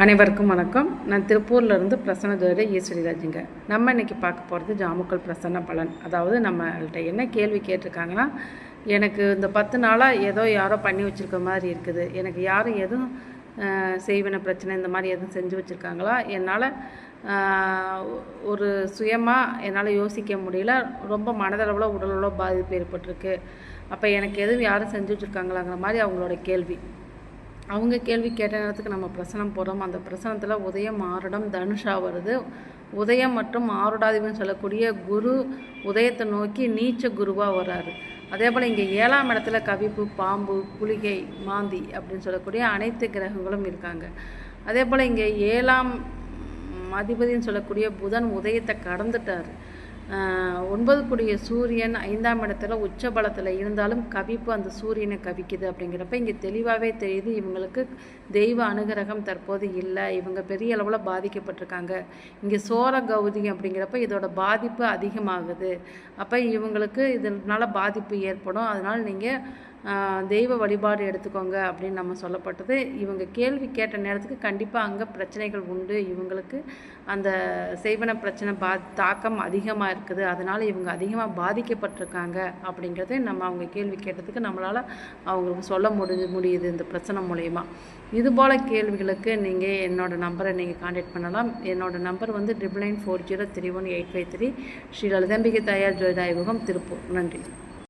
அனைவருக்கும் வணக்கம். நான் திருப்பூர்லேருந்து பிரசன்ன ஜோதிடர் ஈஸ்வரிராஜுங்க. நம்ம இன்றைக்கி பார்க்க போகிறது ஜாமுக்கள் பிரசன்ன பலன். அதாவது நம்மள்கிட்ட என்ன கேள்வி கேட்டிருக்காங்கன்னா, எனக்கு இந்த 10 நாளாக ஏதோ யாரோ பண்ணி வச்சுருக்க மாதிரி இருக்குது, எனக்கு யாரும் எதுவும் செய்வின பிரச்சனை இந்த மாதிரி எதுவும் செஞ்சு வச்சுருக்காங்களா, என்னால் ஒரு சுயமாக என்னால் யோசிக்க முடியல, ரொம்ப மனதளவில் உடலளவு பாதிப்பு ஏற்பட்டிருக்கு, அப்போ எனக்கு எதுவும் யாரும் செஞ்சு வச்சுருக்காங்களாங்கிற மாதிரி அவங்களோட கேள்வி. அவங்க கேள்வி கேட்ட நேரத்துக்கு நம்ம பிரசனம் போகிறோம். அந்த பிரசனத்தில் உதயம் ஆருடம் தனுஷா வருது. உதயம் மற்றும் ஆருடாதிபதினு சொல்லக்கூடிய குரு உதயத்தை நோக்கி நீச்ச குருவாக வர்றாரு. அதே போல் இங்கே 7ஆம் இடத்துல கவிப்பு, பாம்பு, குளிகை, மாந்தி அப்படின்னு சொல்லக்கூடிய அனைத்து கிரகங்களும் இருக்காங்க. அதே போல் இங்கே 7ஆம் அதிபதினு சொல்லக்கூடிய புதன் உதயத்தை கடந்துட்டார். 9 கூடிய சூரியன் 5ஆம் இடத்துல உச்ச பலத்தில் இருந்தாலும் கவிப்பு அந்த சூரியனை கவிக்குது. அப்படிங்கிறப்ப இங்கே தெளிவாகவே தெரியுது, இவங்களுக்கு தெய்வ அனுகிரகம் தற்போது இல்லை, இவங்க பெரிய அளவில் பாதிக்கப்பட்டிருக்காங்க. இங்கே சோர கௌதி அப்படிங்கிறப்ப இதோட பாதிப்பு அதிகமாகுது. அப்போ இவங்களுக்கு இதனால் பாதிப்பு ஏற்படும். அதனால் நீங்கள் தெய்வ வழிபாடு எடுத்துக்கோங்க அப்படின்னு நம்ம சொல்லப்பட்டது. இவங்க கேள்வி கேட்ட நேரத்துக்கு கண்டிப்பாக அங்கே பிரச்சனைகள் உண்டு. இவங்களுக்கு அந்த செய்வன பிரச்சனை தாக்கம் அதிகமாக இருக்குது. அதனால் இவங்க அதிகமாக பாதிக்கப்பட்டிருக்காங்க அப்படிங்கிறத நம்ம அவங்க கேள்வி கேட்டதுக்கு நம்மளால் அவங்களுக்கு சொல்ல முடியுது இந்த பிரச்சனை மூலயமா. இதுபோல் கேள்விகளுக்கு நீங்கள் என்னோடய நம்பரை நீங்கள் கான்டாக்ட் பண்ணலாம். என்னோடய நம்பர் வந்து 9940318553, ஸ்ரீ லலிதாம்பிகை தாயார் ஜோதிட ஆய்வகம், திருப்பூர். நன்றி.